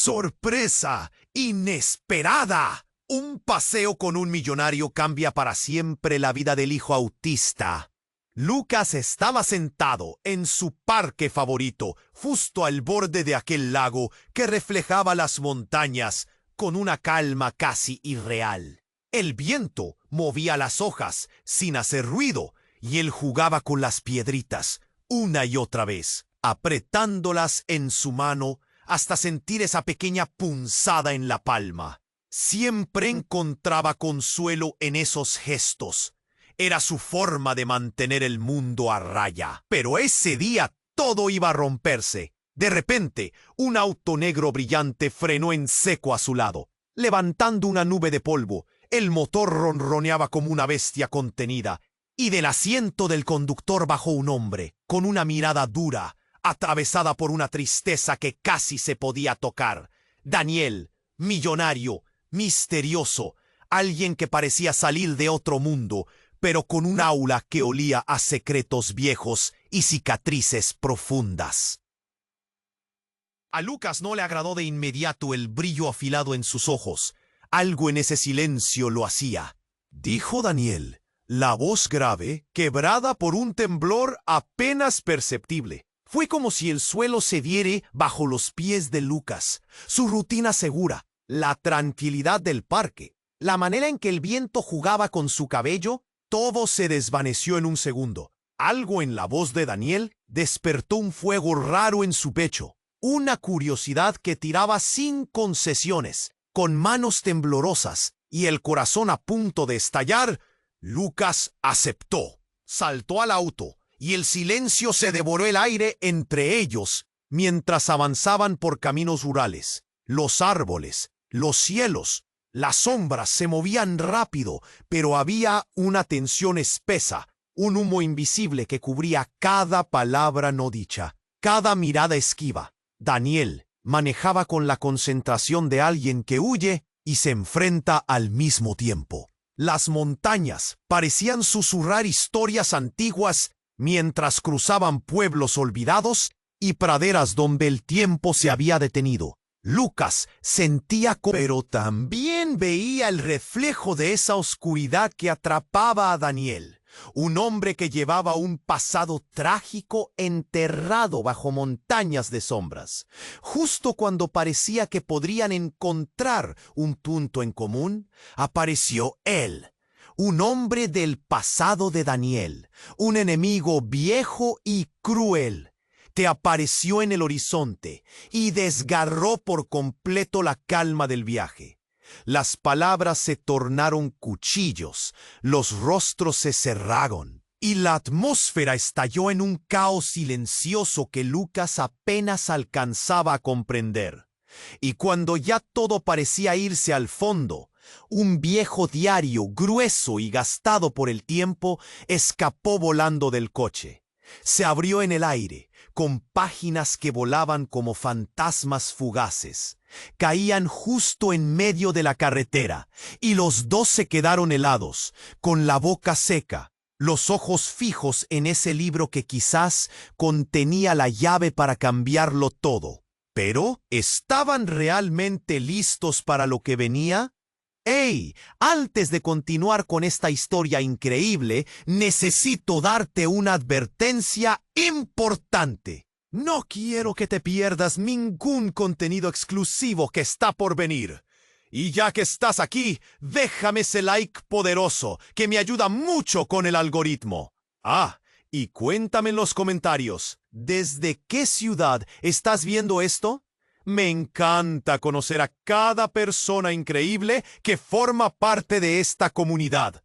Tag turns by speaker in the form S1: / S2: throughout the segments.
S1: ¡Sorpresa! ¡Inesperada! Un paseo con un millonario cambia para siempre la vida del hijo autista. Lucas estaba sentado en su parque favorito, justo al borde de aquel lago que reflejaba las montañas con una calma casi irreal. El viento movía las hojas sin hacer ruido y él jugaba con las piedritas una y otra vez, apretándolas en su mano hasta sentir esa pequeña punzada en la palma. Siempre encontraba consuelo en esos gestos. Era su forma de mantener el mundo a raya. Pero ese día todo iba a romperse. De repente, un auto negro brillante frenó en seco a su lado. Levantando una nube de polvo, el motor ronroneaba como una bestia contenida, y del asiento del conductor bajó un hombre, con una mirada dura, atravesada por una tristeza que casi se podía tocar. Daniel, millonario, misterioso, alguien que parecía salir de otro mundo, pero con un aura que olía a secretos viejos y cicatrices profundas. A Lucas no le agradó de inmediato el brillo afilado en sus ojos. Algo en ese silencio lo hacía. Dijo Daniel, la voz grave, quebrada por un temblor apenas perceptible. Fue como si el suelo cediera bajo los pies de Lucas. Su rutina segura, la tranquilidad del parque, la manera en que el viento jugaba con su cabello, todo se desvaneció en un segundo. Algo en la voz de Daniel despertó un fuego raro en su pecho, una curiosidad que tiraba sin concesiones, con manos temblorosas y el corazón a punto de estallar. Lucas aceptó, saltó al auto, y el silencio se devoró el aire entre ellos mientras avanzaban por caminos rurales. Los árboles, los cielos, las sombras se movían rápido, pero había una tensión espesa, un humo invisible que cubría cada palabra no dicha, cada mirada esquiva. Daniel manejaba con la concentración de alguien que huye y se enfrenta al mismo tiempo. Las montañas parecían susurrar historias antiguas mientras cruzaban pueblos olvidados y praderas donde el tiempo se había detenido. Lucas sentía pero también veía el reflejo de esa oscuridad que atrapaba a Daniel. Un hombre que llevaba un pasado trágico enterrado bajo montañas de sombras. Justo cuando parecía que podrían encontrar un punto en común, apareció él. Un hombre del pasado de Daniel, un enemigo viejo y cruel. Te apareció en el horizonte y desgarró por completo la calma del viaje. Las palabras se tornaron cuchillos, los rostros se cerraron, y la atmósfera estalló en un caos silencioso que Lucas apenas alcanzaba a comprender. Y cuando ya todo parecía irse al fondo, un viejo diario grueso y gastado por el tiempo escapó volando del coche. Se abrió en el aire, con páginas que volaban como fantasmas fugaces. Caían justo en medio de la carretera, y los dos se quedaron helados, con la boca seca, los ojos fijos en ese libro que quizás contenía la llave para cambiarlo todo. ¿Pero estaban realmente listos para lo que venía? ¡Hey! Antes de continuar con esta historia increíble, necesito darte una advertencia importante. No quiero que te pierdas ningún contenido exclusivo que está por venir. Y ya que estás aquí, déjame ese like poderoso, que me ayuda mucho con el algoritmo. Y cuéntame en los comentarios, ¿desde qué ciudad estás viendo esto? Me encanta conocer a cada persona increíble que forma parte de esta comunidad.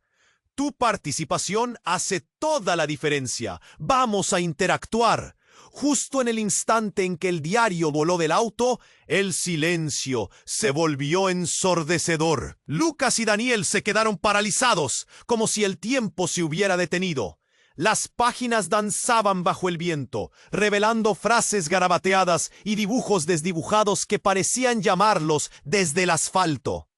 S1: Tu participación hace toda la diferencia. Vamos a interactuar. Justo en el instante en que el diario voló del auto, el silencio se volvió ensordecedor. Lucas y Daniel se quedaron paralizados, como si el tiempo se hubiera detenido. Las páginas danzaban bajo el viento, revelando frases garabateadas y dibujos desdibujados que parecían llamarlos desde el asfalto.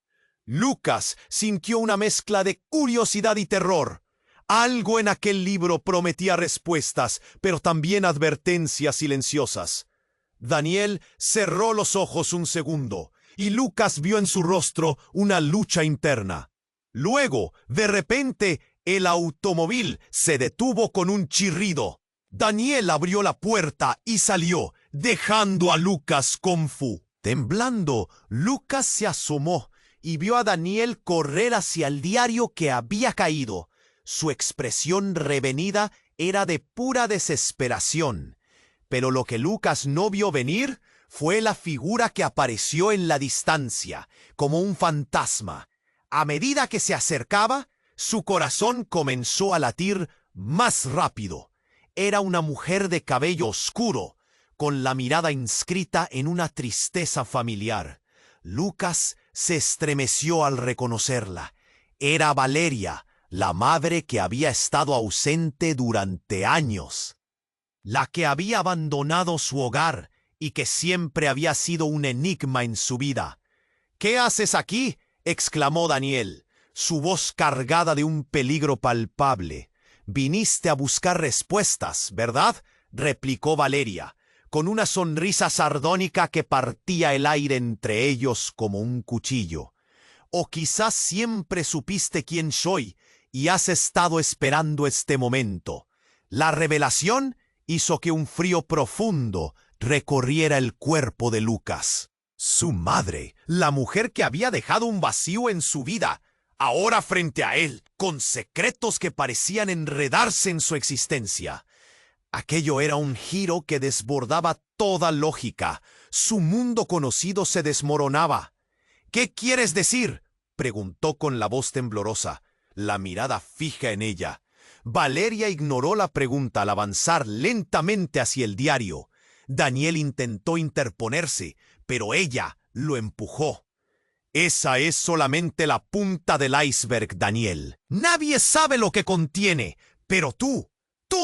S1: Lucas sintió una mezcla de curiosidad y terror. Algo en aquel libro prometía respuestas, pero también advertencias silenciosas. Daniel cerró los ojos un segundo, y Lucas vio en su rostro una lucha interna. Luego, de repente, el automóvil se detuvo con un chirrido. Daniel abrió la puerta y salió, dejando a Lucas confus. Temblando, Lucas se asomó y vio a Daniel correr hacia el diario que había caído. Su expresión revenida era de pura desesperación. Pero lo que Lucas no vio venir fue la figura que apareció en la distancia, como un fantasma. A medida que se acercaba, su corazón comenzó a latir más rápido. Era una mujer de cabello oscuro, con la mirada inscrita en una tristeza familiar. Lucas se estremeció al reconocerla. Era Valeria, la madre que había estado ausente durante años. La que había abandonado su hogar y que siempre había sido un enigma en su vida. «¿Qué haces aquí?», exclamó Daniel, su voz cargada de un peligro palpable. «Viniste a buscar respuestas, ¿verdad?», replicó Valeria, con una sonrisa sardónica que partía el aire entre ellos como un cuchillo. «O quizás siempre supiste quién soy y has estado esperando este momento». La revelación hizo que un frío profundo recorriera el cuerpo de Lucas. Su madre, la mujer que había dejado un vacío en su vida, ahora frente a él, con secretos que parecían enredarse en su existencia. Aquello era un giro que desbordaba toda lógica. Su mundo conocido se desmoronaba. «¿Qué quieres decir?», preguntó con la voz temblorosa, la mirada fija en ella. Valeria ignoró la pregunta al avanzar lentamente hacia el diario. Daniel intentó interponerse, pero ella lo empujó. «Esa es solamente la punta del iceberg, Daniel. Nadie sabe lo que contiene, pero tú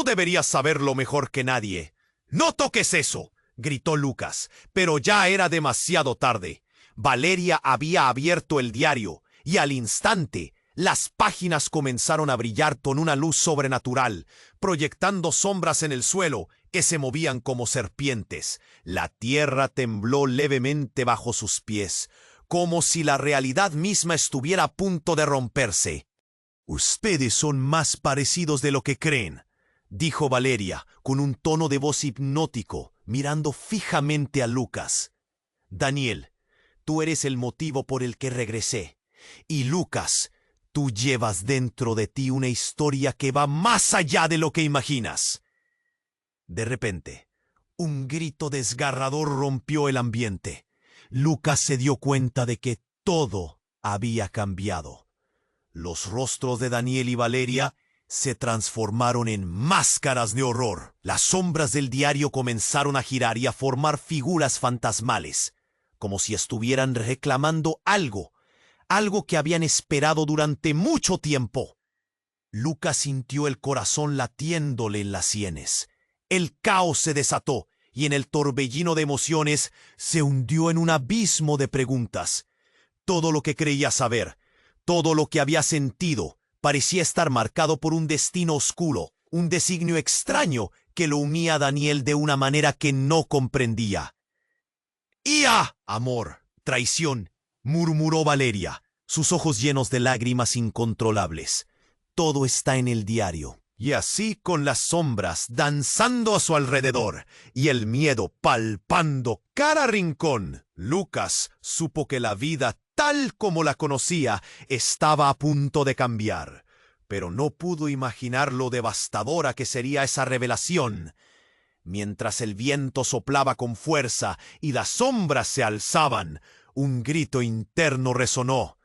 S1: deberías saberlo mejor que nadie». «No toques eso», gritó Lucas, pero ya era demasiado tarde. Valeria había abierto el diario, y al instante las páginas comenzaron a brillar con una luz sobrenatural, proyectando sombras en el suelo que se movían como serpientes. La tierra tembló levemente bajo sus pies, como si la realidad misma estuviera a punto de romperse. «Ustedes son más parecidos de lo que creen», dijo Valeria, con un tono de voz hipnótico, mirando fijamente a Lucas. «Daniel, tú eres el motivo por el que regresé. Y Lucas, tú llevas dentro de ti una historia que va más allá de lo que imaginas». De repente, un grito desgarrador rompió el ambiente. Lucas se dio cuenta de que todo había cambiado. Los rostros de Daniel y Valeria se transformaron en máscaras de horror. Las sombras del diario comenzaron a girar y a formar figuras fantasmales, como si estuvieran reclamando algo que habían esperado durante mucho tiempo. Lucas sintió el corazón latiéndole en las sienes. El caos se desató y en el torbellino de emociones se hundió en un abismo de preguntas. Todo lo que creía saber, todo lo que había sentido, parecía estar marcado por un destino oscuro, un designio extraño que lo unía a Daniel de una manera que no comprendía. «¡Ia! Amor, traición», murmuró Valeria, sus ojos llenos de lágrimas incontrolables. «Todo está en el diario». Y así, con las sombras danzando a su alrededor y el miedo palpando cada rincón, Lucas supo que la vida tal como la conocía estaba a punto de cambiar, pero no pudo imaginar lo devastadora que sería esa revelación. Mientras el viento soplaba con fuerza y las sombras se alzaban, un grito interno resonó.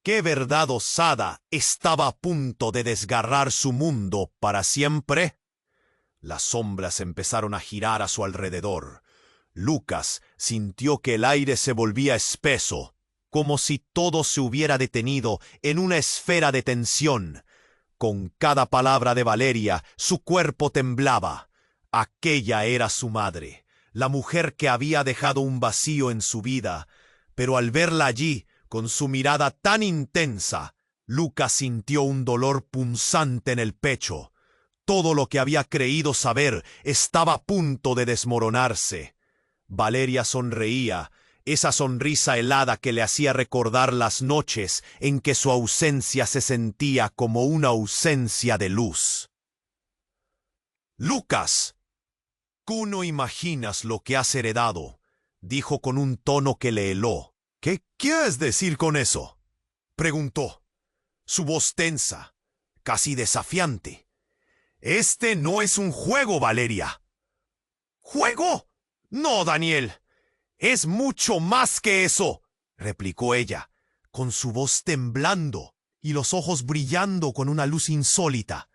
S1: ¿Qué verdad osada estaba a punto de desgarrar su mundo para siempre? Las sombras empezaron a girar a su alrededor. Lucas sintió que el aire se volvía espeso, como si todo se hubiera detenido en una esfera de tensión. Con cada palabra de Valeria, su cuerpo temblaba. Aquella era su madre, la mujer que había dejado un vacío en su vida, pero al verla allí, con su mirada tan intensa, Lucas sintió un dolor punzante en el pecho. Todo lo que había creído saber estaba a punto de desmoronarse. Valeria sonreía, esa sonrisa helada que le hacía recordar las noches en que su ausencia se sentía como una ausencia de luz. «Lucas, tú no imaginas lo que has heredado», dijo con un tono que le heló. «¿Qué quieres decir con eso?», preguntó, su voz tensa, casi desafiante. «Este no es un juego, Valeria». «¿Juego? No, Daniel. Es mucho más que eso», replicó ella, con su voz temblando y los ojos brillando con una luz insólita.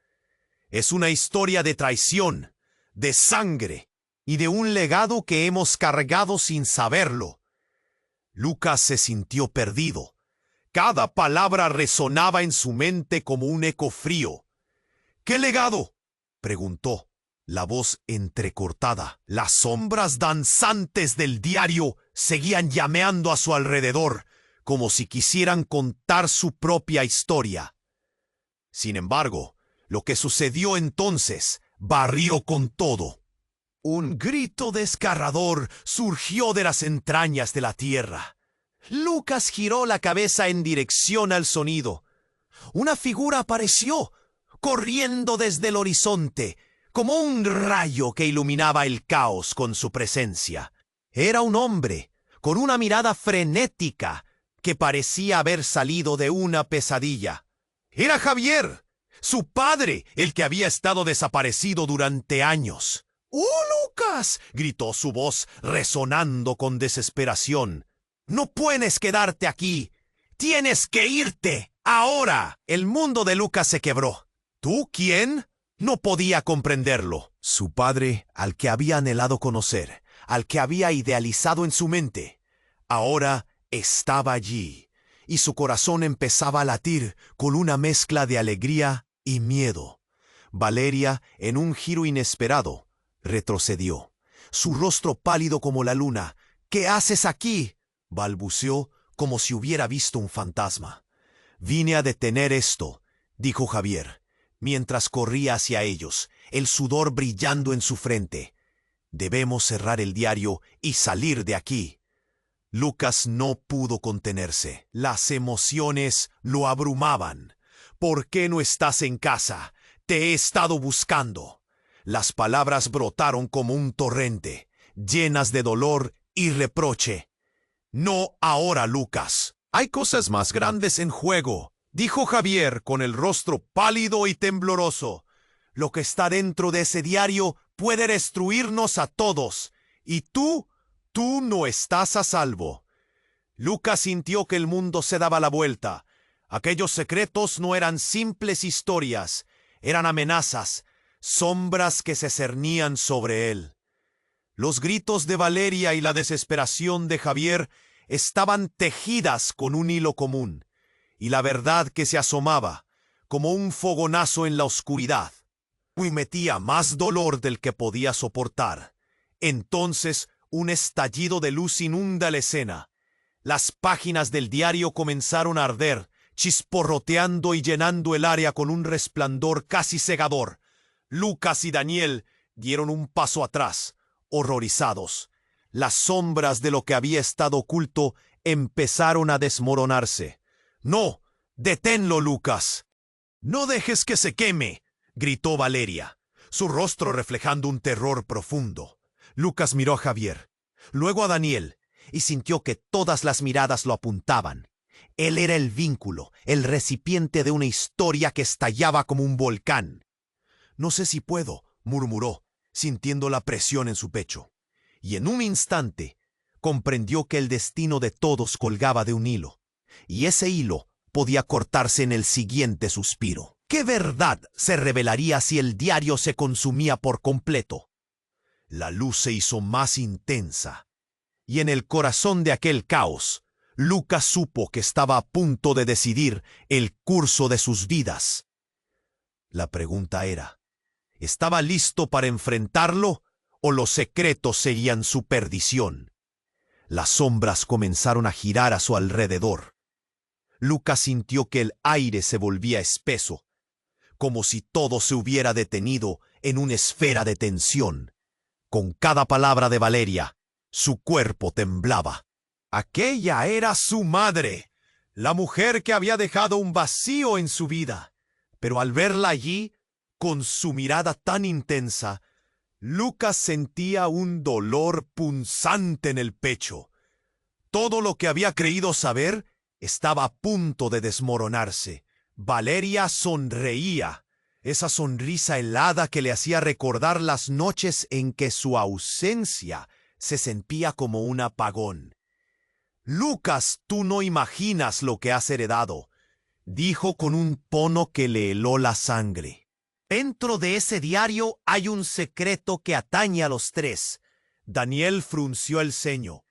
S1: «Es una historia de traición, de sangre y de un legado que hemos cargado sin saberlo». Lucas se sintió perdido. Cada palabra resonaba en su mente como un eco frío. «¿Qué legado?», preguntó, la voz entrecortada. Las sombras danzantes del diario seguían llameando a su alrededor, como si quisieran contar su propia historia. Sin embargo, lo que sucedió entonces barrió con todo. Un grito desgarrador surgió de las entrañas de la tierra. Lucas giró la cabeza en dirección al sonido. Una figura apareció, corriendo desde el horizonte, como un rayo que iluminaba el caos con su presencia. Era un hombre, con una mirada frenética, que parecía haber salido de una pesadilla. Era Javier, su padre, el que había estado desaparecido durante años. «¡Oh, Lucas!», gritó su voz, resonando con desesperación. «No puedes quedarte aquí. Tienes que irte. Ahora». El mundo de Lucas se quebró. ¿Tú quién? No podía comprenderlo. Su padre, al que había anhelado conocer, al que había idealizado en su mente, ahora estaba allí, y su corazón empezaba a latir con una mezcla de alegría y miedo. Valeria, en un giro inesperado, retrocedió, su rostro pálido como la luna. «¿Qué haces aquí?», balbuceó como si hubiera visto un fantasma. «Vine a detener esto», dijo Javier, mientras corría hacia ellos, el sudor brillando en su frente. «Debemos cerrar el diario y salir de aquí». Lucas no pudo contenerse. Las emociones lo abrumaban. «¿Por qué no estás en casa? Te he estado buscando». Las palabras brotaron como un torrente, llenas de dolor y reproche. «No ahora, Lucas. Hay cosas más grandes en juego», dijo Javier con el rostro pálido y tembloroso. «Lo que está dentro de ese diario puede destruirnos a todos. Y tú no estás a salvo». Lucas sintió que el mundo se daba la vuelta. Aquellos secretos no eran simples historias, eran amenazas, sombras que se cernían sobre él. Los gritos de Valeria y la desesperación de Javier estaban tejidas con un hilo común, y la verdad que se asomaba, como un fogonazo en la oscuridad, y metía más dolor del que podía soportar. Entonces un estallido de luz inunda la escena. Las páginas del diario comenzaron a arder, chisporroteando y llenando el área con un resplandor casi cegador. Lucas y Daniel dieron un paso atrás, horrorizados. Las sombras de lo que había estado oculto empezaron a desmoronarse. «No, deténlo, Lucas». «No dejes que se queme», gritó Valeria, su rostro reflejando un terror profundo. Lucas miró a Javier, luego a Daniel, y sintió que todas las miradas lo apuntaban. Él era el vínculo, el recipiente de una historia que estallaba como un volcán. «No sé si puedo», murmuró, sintiendo la presión en su pecho. Y en un instante comprendió que el destino de todos colgaba de un hilo, y ese hilo podía cortarse en el siguiente suspiro. ¿Qué verdad se revelaría si el diario se consumía por completo? La luz se hizo más intensa, y en el corazón de aquel caos, Lucas supo que estaba a punto de decidir el curso de sus vidas. La pregunta era, ¿estaba listo para enfrentarlo o los secretos serían su perdición? Las sombras comenzaron a girar a su alrededor. Lucas sintió que el aire se volvía espeso, como si todo se hubiera detenido en una esfera de tensión. Con cada palabra de Valeria, Su cuerpo temblaba. Aquella era su madre, la mujer que había dejado un vacío en su vida. Pero al verla allí, con su mirada tan intensa, Lucas sentía un dolor punzante en el pecho. Todo lo que había creído saber estaba a punto de desmoronarse. Valeria sonreía, esa sonrisa helada que le hacía recordar las noches en que su ausencia se sentía como un apagón. «Lucas, tú no imaginas lo que has heredado», dijo con un tono que le heló la sangre. «Dentro de ese diario hay un secreto que atañe a los tres». Daniel frunció el ceño.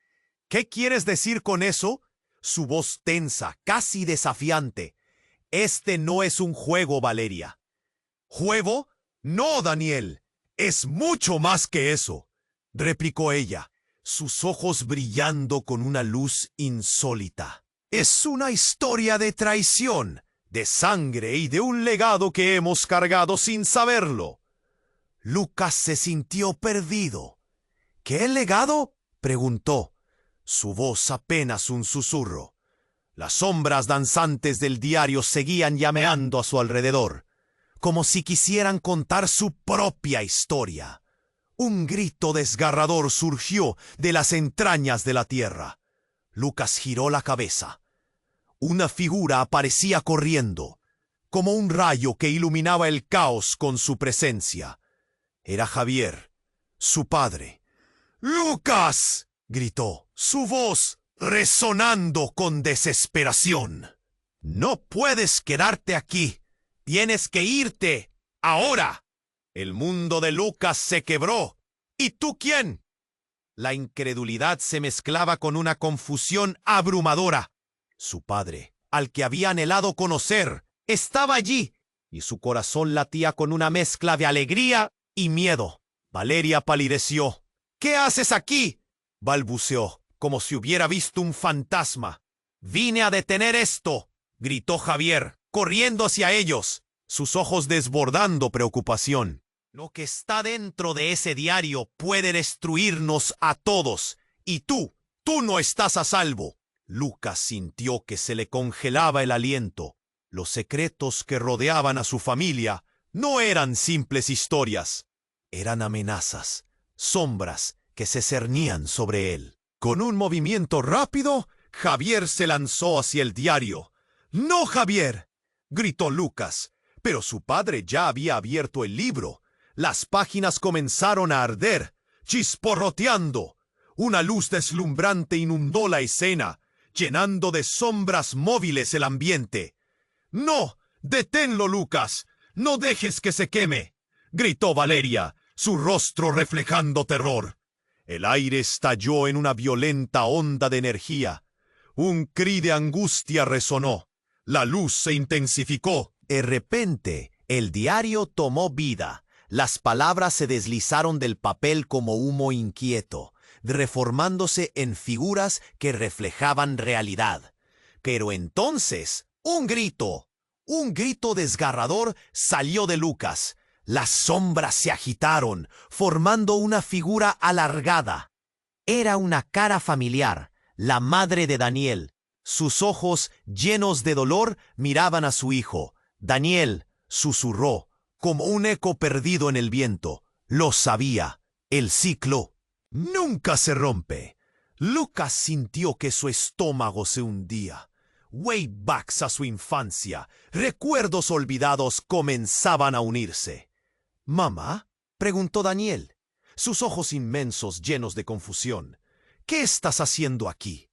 S1: «¿Qué quieres decir con eso?» Su voz tensa, casi desafiante. «Este no es un juego, Valeria». «¿Juego? No, Daniel. Es mucho más que eso», replicó ella, sus ojos brillando con una luz insólita. «Es una historia de traición, de sangre y de un legado que hemos cargado sin saberlo». Lucas se sintió perdido. «¿Qué legado?», preguntó, su voz apenas un susurro. Las sombras danzantes del diario seguían llameando a su alrededor, como si quisieran contar su propia historia. Un grito desgarrador surgió de las entrañas de la tierra. Lucas giró la cabeza. Una figura aparecía corriendo, como un rayo que iluminaba el caos con su presencia. Era Javier, su padre. «¡Lucas!», gritó, su voz resonando con desesperación. «No puedes quedarte aquí. Tienes que irte ahora». El mundo de Lucas se quebró. ¿Y tú quién? La incredulidad se mezclaba con una confusión abrumadora. Su padre, al que había anhelado conocer, estaba allí, y su corazón latía con una mezcla de alegría y miedo. Valeria palideció. «¿Qué haces aquí?», balbuceó, como si hubiera visto un fantasma. «Vine a detener esto», gritó Javier, corriendo hacia ellos, sus ojos desbordando preocupación. «Lo que está dentro de ese diario puede destruirnos a todos, y tú no estás a salvo». Lucas sintió que se le congelaba el aliento. Los secretos que rodeaban a su familia no eran simples historias, eran amenazas, sombras que se cernían sobre él. Con un movimiento rápido, Javier se lanzó hacia el diario. «¡No, Javier!», gritó Lucas, pero su padre ya había abierto el libro. Las páginas comenzaron a arder, chisporroteando. Una luz deslumbrante inundó la escena, llenando de sombras móviles el ambiente. «¡No! ¡Deténlo, Lucas! ¡No dejes que se queme!», gritó Valeria, su rostro reflejando terror. El aire estalló en una violenta onda de energía. Un cri de angustia resonó. La luz se intensificó. De repente, el diario tomó vida. Las palabras se deslizaron del papel como humo inquieto, reformándose en figuras que reflejaban realidad. Pero entonces, un grito desgarrador salió de Lucas. Las sombras se agitaron, formando una figura alargada. Era una cara familiar, la madre de Daniel. Sus ojos, llenos de dolor, miraban a su hijo. Daniel susurró, como un eco perdido en el viento. Lo sabía, el ciclo nunca se rompe. Lucas sintió que su estómago se hundía. Waybacks a su infancia, recuerdos olvidados comenzaban a unirse. «¿Mamá?», preguntó Daniel, sus ojos inmensos llenos de confusión. «¿Qué estás haciendo aquí?».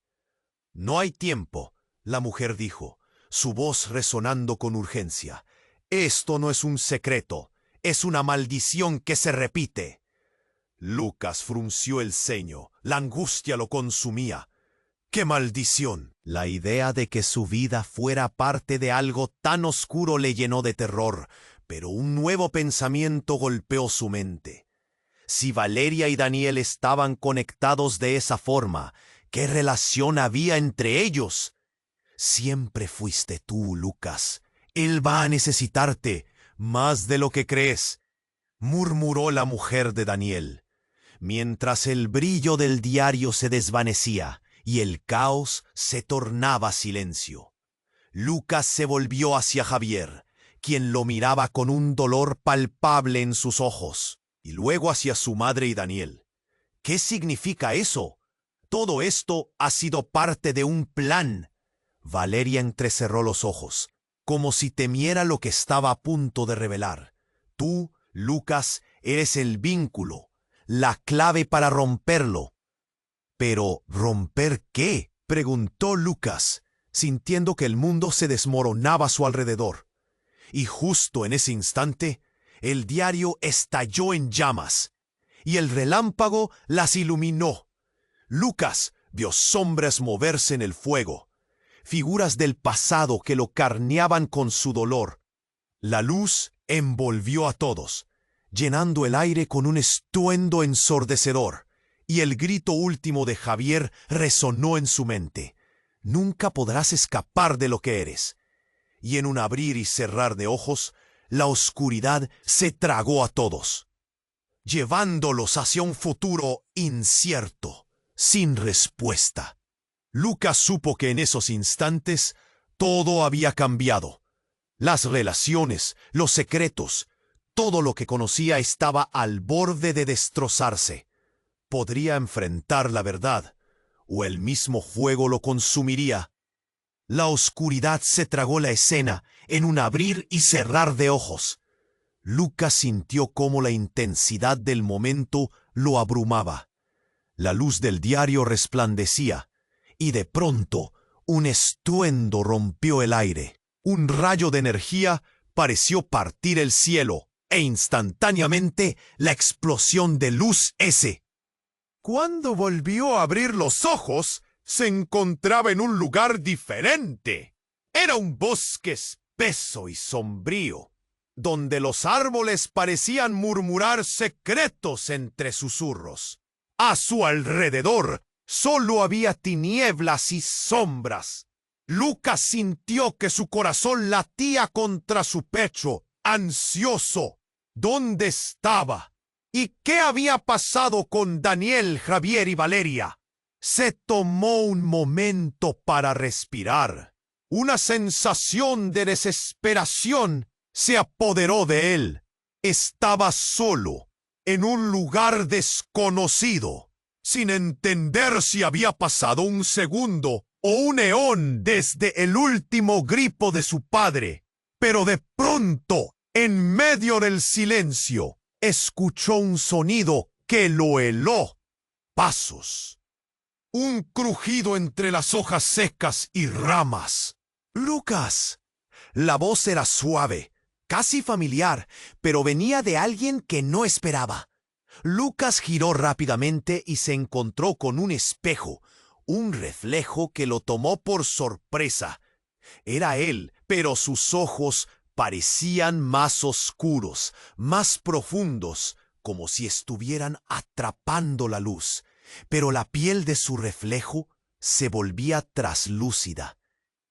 S1: «No hay tiempo», la mujer dijo, su voz resonando con urgencia. «Esto no es un secreto, es una maldición que se repite». Lucas frunció el ceño, la angustia lo consumía. «¿Qué maldición?». La idea de que su vida fuera parte de algo tan oscuro le llenó de terror, pero un nuevo pensamiento golpeó su mente. Si Valeria y Daniel estaban conectados de esa forma, ¿qué relación había entre ellos? «Siempre fuiste tú, Lucas. Él va a necesitarte más de lo que crees», murmuró la mujer de Daniel. mientras el brillo del diario se desvanecía y el caos se tornaba silencio. Lucas se volvió hacia Javier, quien lo miraba con un dolor palpable en sus ojos, y luego hacia su madre y Daniel. ¿Qué significa eso? Todo esto ha sido parte de un plan. Valeria entrecerró los ojos, como si temiera lo que estaba a punto de revelar. Tú, Lucas, eres el vínculo, la clave para romperlo. ¿Pero romper qué?, preguntó Lucas, sintiendo que el mundo se desmoronaba a su alrededor. Y justo en ese instante, el diario estalló en llamas, y el relámpago las iluminó. Lucas vio sombras moverse en el fuego, figuras del pasado que lo carneaban con su dolor. La luz envolvió a todos, llenando el aire con un estruendo ensordecedor, y el grito último de Javier resonó en su mente. Nunca podrás escapar de lo que eres. Y en un abrir y cerrar de ojos, la oscuridad se tragó a todos, llevándolos hacia un futuro incierto, sin respuesta. Lucas supo que en esos instantes todo había cambiado. Las relaciones, los secretos, todo lo que conocía estaba al borde de destrozarse. Podría enfrentar la verdad, o el mismo fuego lo consumiría. La oscuridad se tragó la escena en un abrir y cerrar de ojos. Lucas sintió cómo la intensidad del momento lo abrumaba. La luz del diario resplandecía, y de pronto un estruendo rompió el aire. Un rayo de energía pareció partir el cielo, e instantáneamente la explosión de luz ese. Cuando volvió a abrir los ojos, se encontraba en un lugar diferente. Era un bosque espeso y sombrío, donde los árboles parecían murmurar secretos entre susurros. A su alrededor solo había tinieblas y sombras. Lucas sintió que su corazón latía contra su pecho, ansioso. ¿Dónde estaba? ¿Y qué había pasado con Daniel, Javier y Valeria? Se tomó un momento para respirar. Una sensación de desesperación se apoderó de él. Estaba solo, en un lugar desconocido, sin entender si había pasado un segundo o un eón desde el último grito de su padre. Pero de pronto, en medio del silencio, escuchó un sonido que lo heló. Pasos. Un crujido entre las hojas secas y ramas. ¡Lucas! La voz era suave, casi familiar, pero venía de alguien que no esperaba. Lucas giró rápidamente y se encontró con un espejo, un reflejo que lo tomó por sorpresa. Era él, pero sus ojos parecían más oscuros, más profundos, como si estuvieran atrapando la luz. Pero la piel de su reflejo se volvía traslúcida.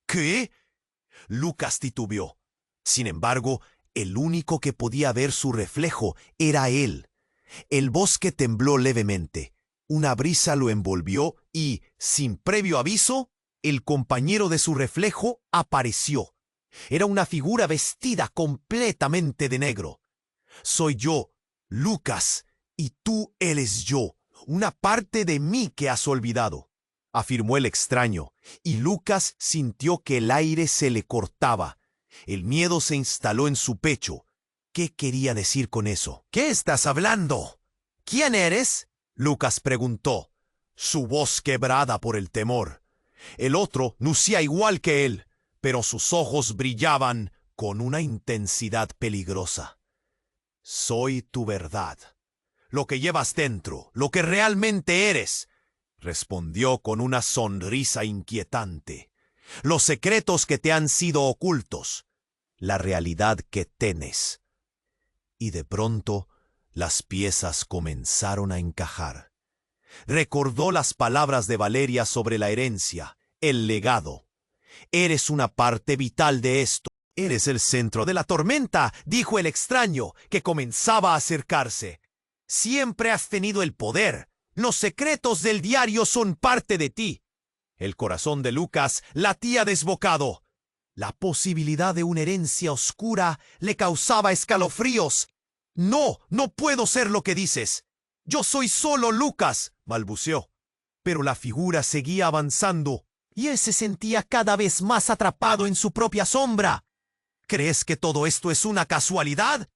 S1: ¿Qué? Lucas titubeó. Sin embargo, el único que podía ver su reflejo era él. El bosque tembló levemente. Una brisa lo envolvió y, sin previo aviso, el compañero de su reflejo apareció. Era una figura vestida completamente de negro. Soy yo, Lucas, y tú eres yo, una parte de mí que has olvidado, afirmó el extraño, y Lucas sintió que el aire se le cortaba. El miedo se instaló en su pecho. ¿Qué quería decir con eso? ¿Qué estás hablando? ¿Quién eres? Lucas preguntó, su voz quebrada por el temor. El otro lucía igual que él, pero sus ojos brillaban con una intensidad peligrosa. Soy tu verdad, lo que llevas dentro, lo que realmente eres, respondió con una sonrisa inquietante. Los secretos que te han sido ocultos, la realidad que tienes. Y de pronto, las piezas comenzaron a encajar. Recordó las palabras de Valeria sobre la herencia, el legado. Eres una parte vital de esto. Eres el centro de la tormenta, dijo el extraño, que comenzaba a acercarse. Siempre has tenido el poder. Los secretos del diario son parte de ti. El corazón de Lucas latía desbocado. La posibilidad de una herencia oscura le causaba escalofríos. No, no puedo ser lo que dices. Yo soy solo Lucas, balbuceó. Pero la figura seguía avanzando, y él se sentía cada vez más atrapado en su propia sombra. ¿Crees que todo esto es una casualidad?,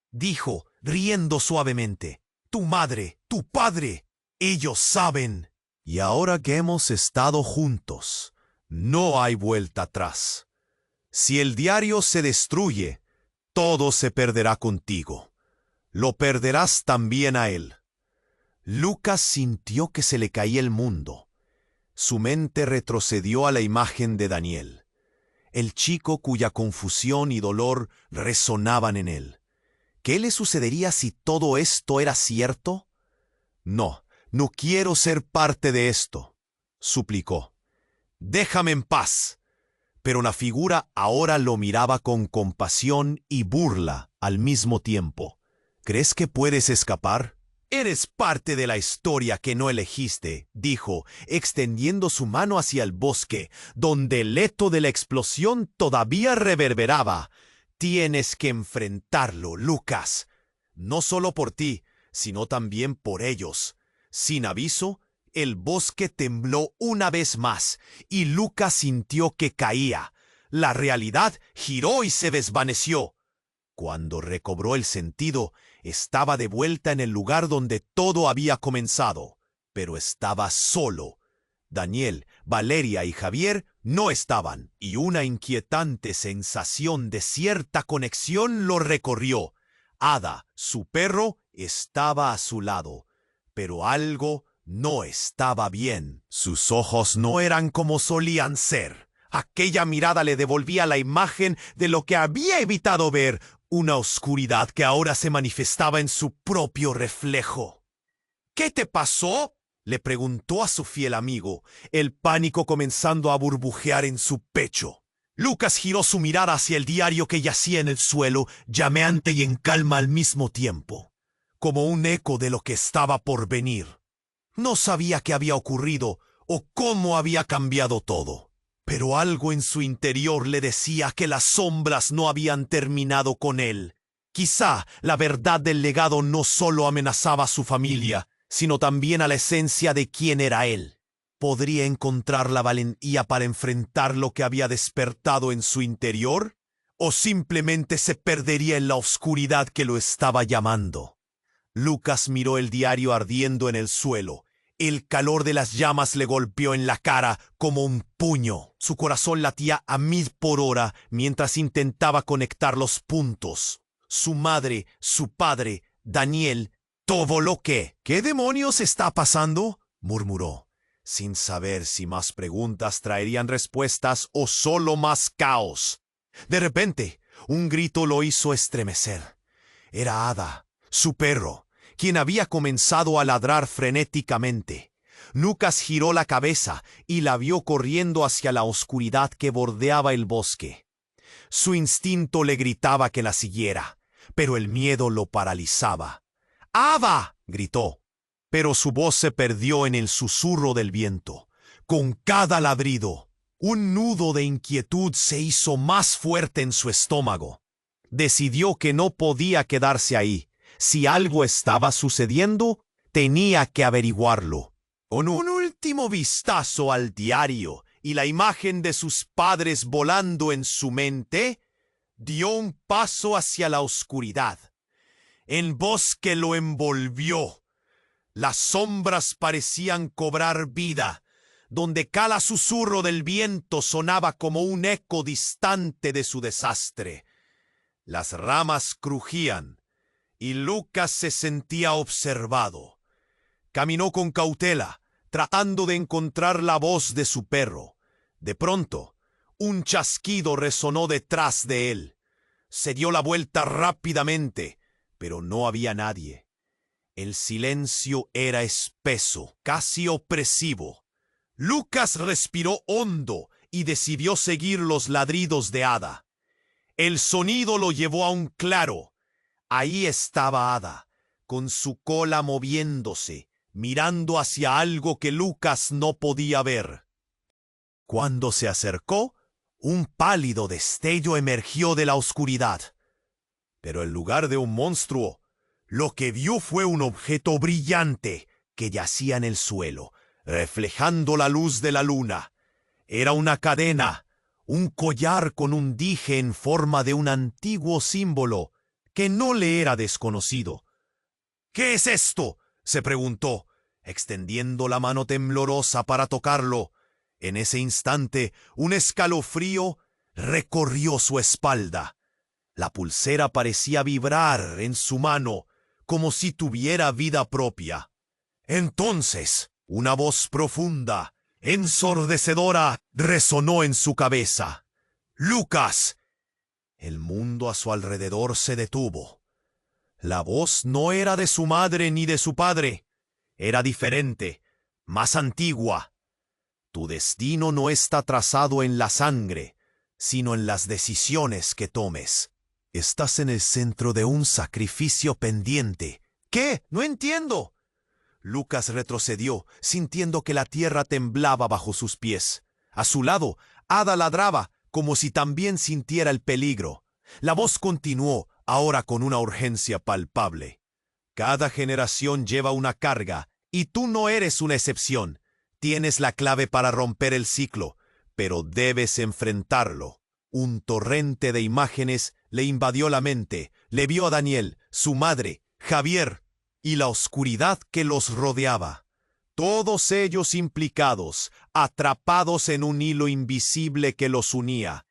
S1: dijo, riendo suavemente. Tu madre, tu padre, ellos saben. Y ahora que hemos estado juntos, no hay vuelta atrás. Si el diario se destruye, todo se perderá contigo. Lo perderás también a él. Lucas sintió que se le caía el mundo. Su mente retrocedió a la imagen de Daniel, el chico cuya confusión y dolor resonaban en él. ¿Qué le sucedería si todo esto era cierto? No, no quiero ser parte de esto, suplicó. Déjame en paz. Pero la figura ahora lo miraba con compasión y burla al mismo tiempo. ¿Crees que puedes escapar? Eres parte de la historia que no elegiste, dijo, extendiendo su mano hacia el bosque, donde el eco de la explosión todavía reverberaba. Tienes que enfrentarlo, Lucas. No solo por ti, sino también por ellos. Sin aviso, el bosque tembló una vez más, y Lucas sintió que caía. La realidad giró y se desvaneció. Cuando recobró el sentido, estaba de vuelta en el lugar donde todo había comenzado, pero estaba solo. Daniel, Valeria y Javier no estaban, y una inquietante sensación de cierta conexión lo recorrió. Ada, su perro, estaba a su lado, pero algo no estaba bien. Sus ojos no eran como solían ser. Aquella mirada le devolvía la imagen de lo que había evitado ver, una oscuridad que ahora se manifestaba en su propio reflejo. ¿Qué te pasó?, le preguntó a su fiel amigo, el pánico comenzando a burbujear en su pecho. Lucas giró su mirada hacia el diario que yacía en el suelo, llameante y en calma al mismo tiempo, como un eco de lo que estaba por venir. No sabía qué había ocurrido o cómo había cambiado todo, pero algo en su interior le decía que las sombras no habían terminado con él. Quizá la verdad del legado no solo amenazaba a su familia, sino también a la esencia de quién era él. ¿Podría encontrar la valentía para enfrentar lo que había despertado en su interior? ¿O simplemente se perdería en la oscuridad que lo estaba llamando? Lucas miró el diario ardiendo en el suelo. El calor de las llamas le golpeó en la cara como un puño. Su corazón latía a 1000 por hora mientras intentaba conectar los puntos. Su madre, su padre, Daniel, todo lo que... ¿Qué demonios está pasando?, murmuró, sin saber si más preguntas traerían respuestas o solo más caos. De repente, un grito lo hizo estremecer. Era Ada, su perro, quien había comenzado a ladrar frenéticamente. Lucas giró la cabeza y la vio corriendo hacia la oscuridad que bordeaba el bosque. Su instinto le gritaba que la siguiera, pero el miedo lo paralizaba. ¡Ada!, gritó, pero su voz se perdió en el susurro del viento. Con cada ladrido, un nudo de inquietud se hizo más fuerte en su estómago. Decidió que no podía quedarse ahí. Si algo estaba sucediendo, tenía que averiguarlo. Con un último vistazo al diario y la imagen de sus padres volando en su mente, dio un paso hacia la oscuridad. El bosque lo envolvió. Las sombras parecían cobrar vida, donde cada susurro del viento sonaba como un eco distante de su desastre. Las ramas crujían, y Lucas se sentía observado. Caminó con cautela, tratando de encontrar la voz de su perro. De pronto, un chasquido resonó detrás de él. Se dio la vuelta rápidamente, pero no había nadie. El silencio era espeso, casi opresivo. Lucas respiró hondo y decidió seguir los ladridos de Ada. El sonido lo llevó a un claro. Ahí estaba Ada, con su cola moviéndose, mirando hacia algo que Lucas no podía ver. Cuando se acercó, un pálido destello emergió de la oscuridad. Pero en lugar de un monstruo, lo que vio fue un objeto brillante que yacía en el suelo, reflejando la luz de la luna. Era una cadena, un collar con un dije en forma de un antiguo símbolo que no le era desconocido. «¿Qué es esto?», se preguntó, extendiendo la mano temblorosa para tocarlo. En ese instante, un escalofrío recorrió su espalda. La pulsera parecía vibrar en su mano, como si tuviera vida propia. Entonces, una voz profunda, ensordecedora, resonó en su cabeza. «¡Lucas!». El mundo a su alrededor se detuvo. La voz no era de su madre ni de su padre. Era diferente, más antigua. «Tu destino no está trazado en la sangre, sino en las decisiones que tomes. Estás en el centro de un sacrificio pendiente». «¿Qué? No entiendo». Lucas retrocedió, sintiendo que la tierra temblaba bajo sus pies. A su lado, Ada ladraba, como si también sintiera el peligro. La voz continuó, ahora con una urgencia palpable. «Cada generación lleva una carga, y tú no eres una excepción. Tienes la clave para romper el ciclo, pero debes enfrentarlo». Un torrente de imágenes le invadió la mente. Le vio a Daniel, su madre, Javier, y la oscuridad que los rodeaba. Todos ellos implicados, atrapados en un hilo invisible que los unía.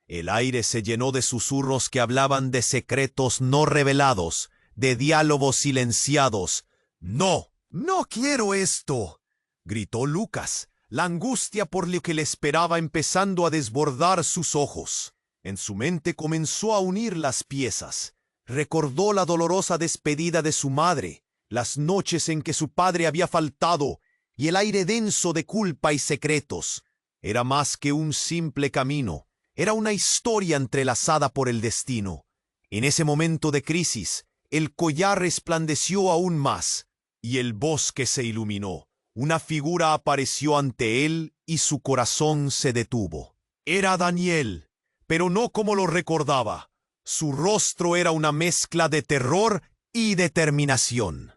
S1: El aire se llenó de susurros que hablaban de secretos no revelados, de diálogos silenciados. «¡No! ¡No quiero esto!», gritó Lucas, la angustia por lo que le esperaba empezando a desbordar sus ojos. En su mente comenzó a unir las piezas. Recordó la dolorosa despedida de su madre, las noches en que su padre había faltado, y el aire denso de culpa y secretos. Era más que un simple camino. Era una historia entrelazada por el destino. En ese momento de crisis, el collar resplandeció aún más, y el bosque se iluminó. Una figura apareció ante él y su corazón se detuvo. Era Daniel, pero no como lo recordaba. Su rostro era una mezcla de terror y determinación.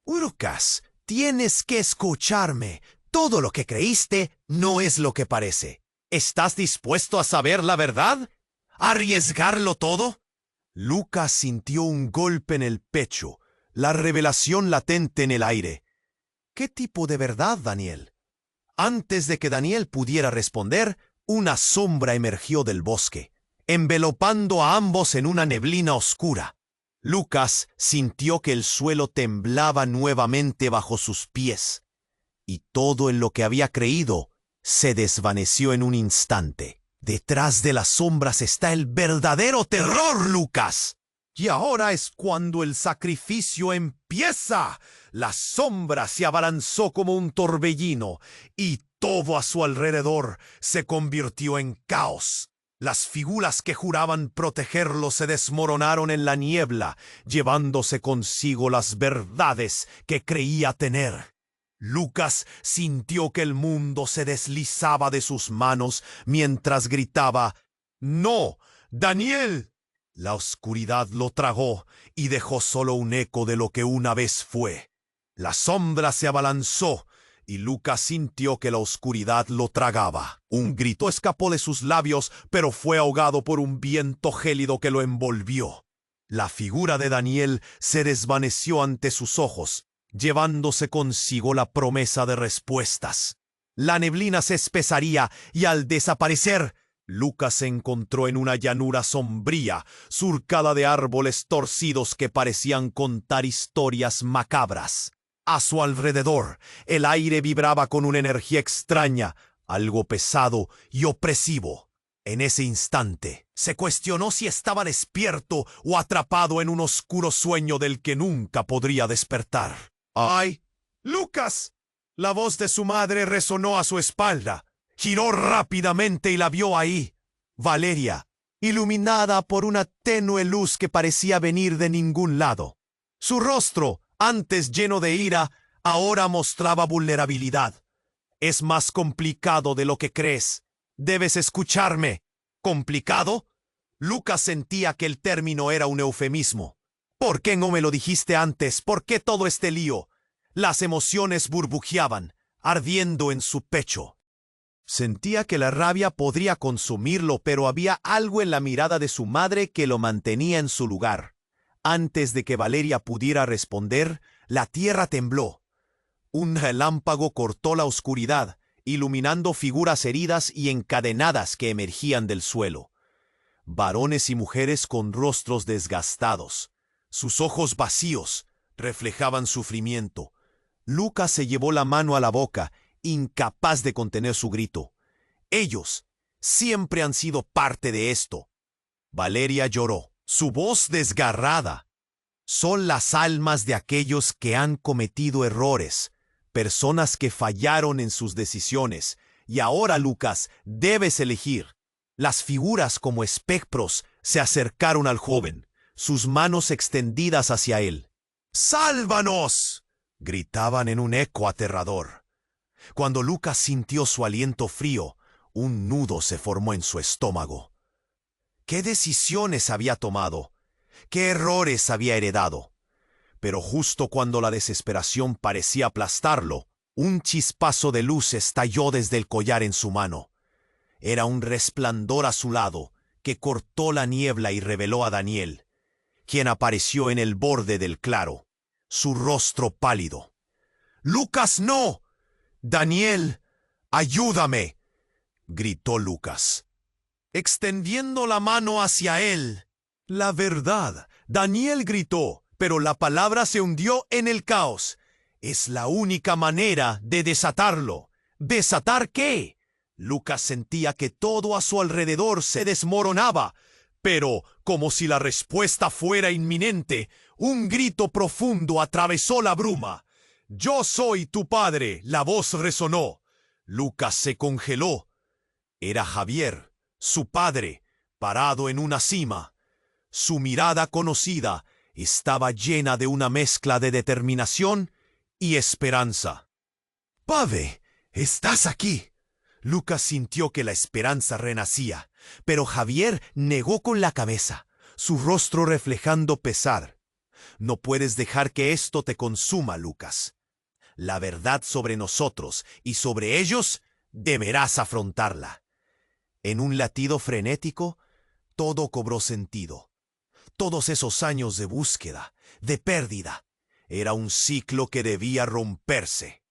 S1: «Lucas, tienes que escucharme. Todo lo que creíste no es lo que parece. ¿Estás dispuesto a saber la verdad? ¿Arriesgarlo todo?». Lucas sintió un golpe en el pecho, la revelación latente en el aire. «¿Qué tipo de verdad, Daniel?». Antes de que Daniel pudiera responder, una sombra emergió del bosque, envelopando a ambos en una neblina oscura. Lucas sintió que el suelo temblaba nuevamente bajo sus pies, y todo en lo que había creído se desvaneció en un instante. «Detrás de las sombras está el verdadero terror, Lucas. Y ahora es cuando el sacrificio empieza». La sombra se abalanzó como un torbellino, y todo a su alrededor se convirtió en caos. Las figuras que juraban protegerlo se desmoronaron en la niebla, llevándose consigo las verdades que creía tener. Lucas sintió que el mundo se deslizaba de sus manos mientras gritaba: «¡No, Daniel!». La oscuridad lo tragó y dejó solo un eco de lo que una vez fue. La sombra se abalanzó y Lucas sintió que la oscuridad lo tragaba. Un grito escapó de sus labios, pero fue ahogado por un viento gélido que lo envolvió. La figura de Daniel se desvaneció ante sus ojos, llevándose consigo la promesa de respuestas. La neblina se espesaría y al desaparecer, Lucas se encontró en una llanura sombría, surcada de árboles torcidos que parecían contar historias macabras. A su alrededor, el aire vibraba con una energía extraña, algo pesado y opresivo. En ese instante, se cuestionó si estaba despierto o atrapado en un oscuro sueño del que nunca podría despertar. «¡Ay, Lucas!». La voz de su madre resonó a su espalda. Giró rápidamente y la vio ahí. Valeria, iluminada por una tenue luz que parecía venir de ningún lado. Su rostro, Antes lleno de ira, ahora mostraba vulnerabilidad. Es más complicado de lo que crees. Debes escucharme. ¿Complicado? Lucas sentía que el término era un eufemismo. ¿Por qué no me lo dijiste antes? ¿Por qué todo este lío? Las emociones burbujeaban, ardiendo en su pecho. Sentía que la rabia podría consumirlo, pero había algo en la mirada de su madre que lo mantenía en su lugar. Antes de que Valeria pudiera responder, la tierra tembló. Un relámpago cortó la oscuridad, iluminando figuras heridas y encadenadas que emergían del suelo. Varones y mujeres con rostros desgastados. Sus ojos vacíos reflejaban sufrimiento. Lucas se llevó la mano a la boca, incapaz de contener su grito. Ellos siempre han sido parte de esto. Valeria lloró, su voz desgarrada. Son las almas de aquellos que han cometido errores, personas que fallaron en sus decisiones, y ahora, Lucas, debes elegir. Las figuras como espectros se acercaron al joven, sus manos extendidas hacia él. ¡Sálvanos!, gritaban en un eco aterrador. Cuando Lucas sintió su aliento frío, un nudo se formó en su estómago. ¿Qué decisiones había tomado? ¿Qué errores había heredado? Pero justo cuando la desesperación parecía aplastarlo, un chispazo de luz estalló desde el collar en su mano. Era un resplandor azulado que cortó la niebla y reveló a Daniel, quien apareció en el borde del claro, su rostro pálido. ¡Lucas, no! ¡Daniel, ayúdame!, gritó Lucas, extendiendo la mano hacia él. La verdad, Daniel gritó, pero la palabra se hundió en el caos. Es la única manera de desatarlo. ¿Desatar qué? Lucas sentía que todo a su alrededor se desmoronaba, pero, como si la respuesta fuera inminente, un grito profundo atravesó la bruma. «Yo soy tu padre», la voz resonó. Lucas se congeló. Era Javier, su padre, parado en una cima. Su mirada conocida estaba llena de una mezcla de determinación y esperanza. «Padre, estás aquí». Lucas sintió que la esperanza renacía, pero Javier negó con la cabeza, su rostro reflejando pesar. «No puedes dejar que esto te consuma, Lucas. La verdad sobre nosotros y sobre ellos deberás afrontarla». En un latido frenético, todo cobró sentido. Todos esos años de búsqueda, de pérdida, era un ciclo que debía romperse.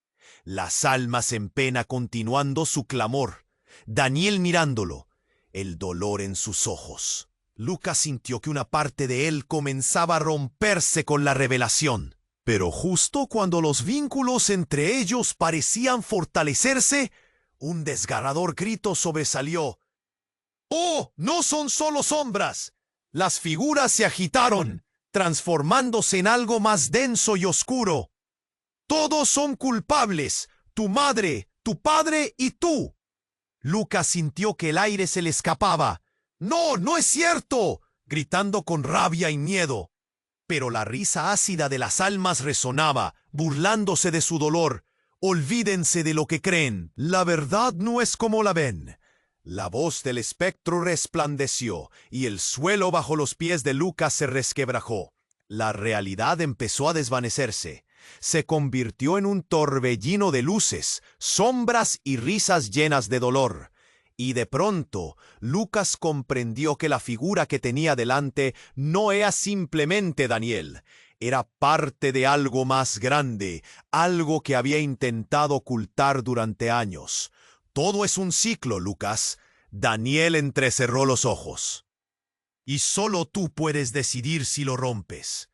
S1: Las almas en pena continuando su clamor, Daniel mirándolo, el dolor en sus ojos. Lucas sintió que una parte de él comenzaba a romperse con la revelación. Pero justo cuando los vínculos entre ellos parecían fortalecerse, un desgarrador grito sobresalió. ¡Oh, no son solo sombras! Las figuras se agitaron, transformándose en algo más denso y oscuro. «Todos son culpables, tu madre, tu padre y tú». Lucas sintió que el aire se le escapaba. «¡No, no es cierto!», gritando con rabia y miedo. Pero la risa ácida de las almas resonaba, burlándose de su dolor. «Olvídense de lo que creen. La verdad no es como la ven». La voz del espectro resplandeció, y el suelo bajo los pies de Lucas se resquebrajó. La realidad empezó a desvanecerse. Se convirtió en un torbellino de luces, sombras y risas llenas de dolor. Y de pronto, Lucas comprendió que la figura que tenía delante no era simplemente Daniel. Era parte de algo más grande, algo que había intentado ocultar durante años. «Todo es un ciclo, Lucas». Daniel entrecerró los ojos. «Y solo tú puedes decidir si lo rompes».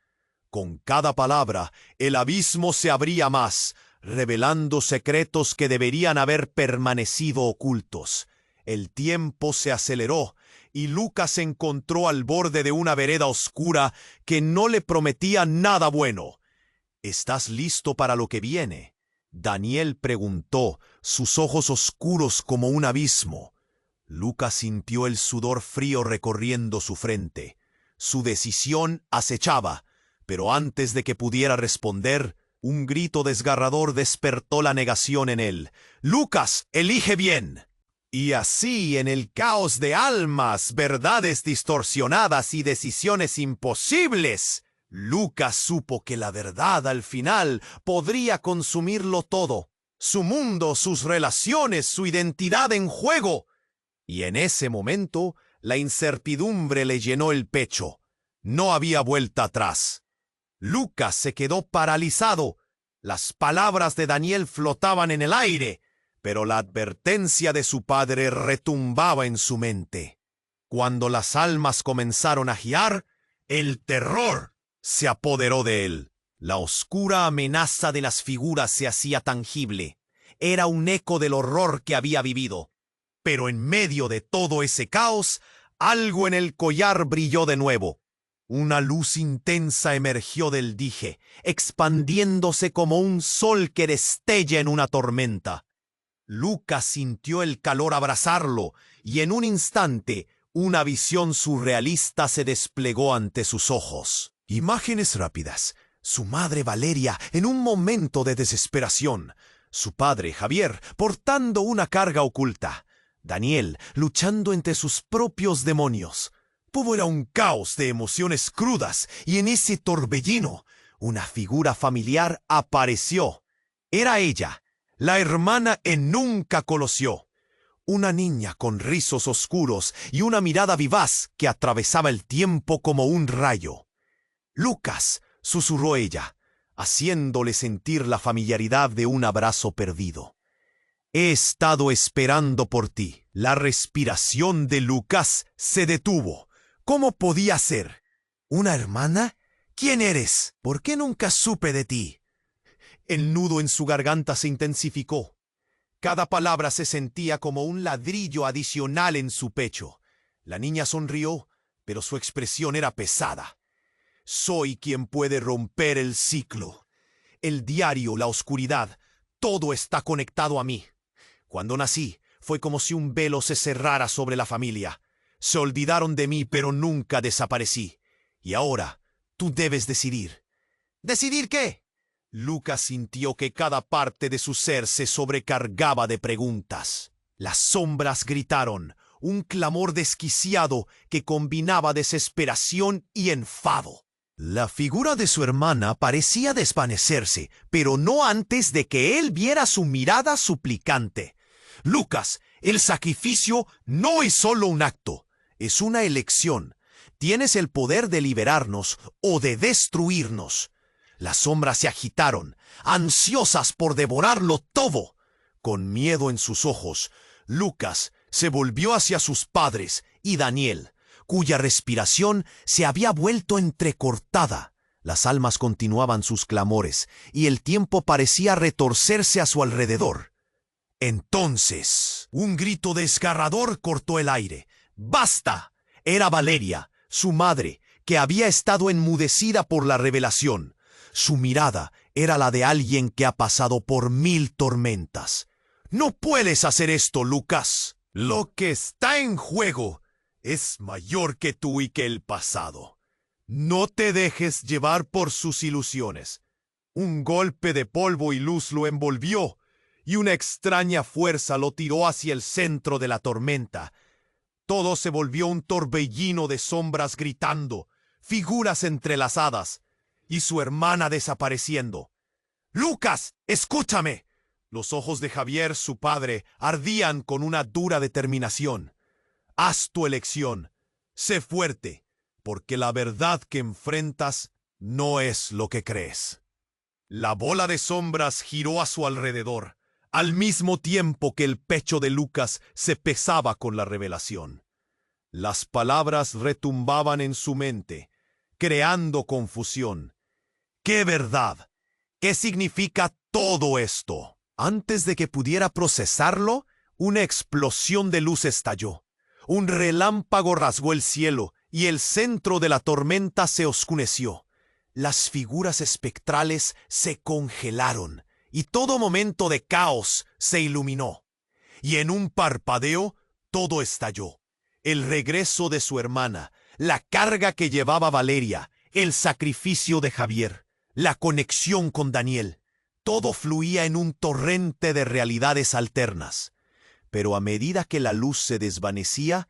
S1: Con cada palabra, el abismo se abría más, revelando secretos que deberían haber permanecido ocultos. El tiempo se aceleró, y Lucas se encontró al borde de una vereda oscura que no le prometía nada bueno. «¿Estás listo para lo que viene?», Daniel preguntó, sus ojos oscuros como un abismo. Lucas sintió el sudor frío recorriendo su frente. Su decisión acechaba, Pero antes de que pudiera responder, un grito desgarrador despertó la negación en él. «Lucas, elige bien». Y así, en el caos de almas, verdades distorsionadas y decisiones imposibles, Lucas supo que la verdad al final podría consumirlo todo. Su mundo, sus relaciones, su identidad en juego. Y en ese momento, la incertidumbre le llenó el pecho. No había vuelta atrás. Lucas se quedó paralizado. Las palabras de Daniel flotaban en el aire, pero la advertencia de su padre retumbaba en su mente. Cuando las almas comenzaron a giar, el terror se apoderó de él. La oscura amenaza de las figuras se hacía tangible. Era un eco del horror que había vivido. Pero en medio de todo ese caos, algo en el collar brilló de nuevo. Una luz intensa emergió del dije, expandiéndose como un sol que destella en una tormenta. Lucas sintió el calor abrazarlo, y en un instante una visión surrealista se desplegó ante sus ojos. Imágenes rápidas. Su madre Valeria en un momento de desesperación. Su padre Javier portando una carga oculta. Daniel luchando entre sus propios demonios. Todo era un caos de emociones crudas, y en ese torbellino una figura familiar apareció. Era ella, la hermana que nunca conoció. Una niña con rizos oscuros y una mirada vivaz que atravesaba el tiempo como un rayo. «Lucas», susurró ella, haciéndole sentir la familiaridad de un abrazo perdido. «He estado esperando por ti». La respiración de Lucas se detuvo. ¿Cómo podía ser? ¿Una hermana? ¿Quién eres? ¿Por qué nunca supe de ti? El nudo en su garganta se intensificó. Cada palabra se sentía como un ladrillo adicional en su pecho. La niña sonrió, pero su expresión era pesada. «Soy quien puede romper el ciclo. El diario, la oscuridad, todo está conectado a mí. Cuando nací, fue como si un velo se cerrara sobre la familia. Se olvidaron de mí, pero nunca desaparecí. Y ahora, tú debes decidir». «¿Decidir qué?» Lucas sintió que cada parte de su ser se sobrecargaba de preguntas. Las sombras gritaron, un clamor desquiciado que combinaba desesperación y enfado. La figura de su hermana parecía desvanecerse, pero no antes de que él viera su mirada suplicante. «Lucas, el sacrificio no es solo un acto, es una elección. Tienes el poder de liberarnos o de destruirnos». Las sombras se agitaron, ansiosas por devorarlo todo. Con miedo en sus ojos, Lucas se volvió hacia sus padres y Daniel, cuya respiración se había vuelto entrecortada. Las almas continuaban sus clamores, y el tiempo parecía retorcerse a su alrededor. Entonces, un grito desgarrador cortó el aire. ¡Basta! Era Valeria, su madre, que había estado enmudecida por la revelación. Su mirada era la de alguien que ha pasado por 1000 tormentas. «No puedes hacer esto, Lucas. Lo que está en juego es mayor que tú y que el pasado. No te dejes llevar por sus ilusiones». Un golpe de polvo y luz lo envolvió, y una extraña fuerza lo tiró hacia el centro de la tormenta. Todo se volvió un torbellino de sombras gritando, figuras entrelazadas, y su hermana desapareciendo. «Lucas, escúchame». Los ojos de Javier, su padre, ardían con una dura determinación. «Haz tu elección. Sé fuerte, porque la verdad que enfrentas no es lo que crees». La bola de sombras giró a su alrededor, al mismo tiempo que el pecho de Lucas se pesaba con la revelación. Las palabras retumbaban en su mente, creando confusión. ¿Qué verdad? ¿Qué significa todo esto? Antes de que pudiera procesarlo, una explosión de luz estalló. Un relámpago rasgó el cielo y el centro de la tormenta se oscureció. Las figuras espectrales se congelaron y todo momento de caos se iluminó. Y en un parpadeo todo estalló. El regreso de su hermana, la carga que llevaba Valeria, el sacrificio de Javier, la conexión con Daniel. Todo fluía en un torrente de realidades alternas. Pero a medida que la luz se desvanecía,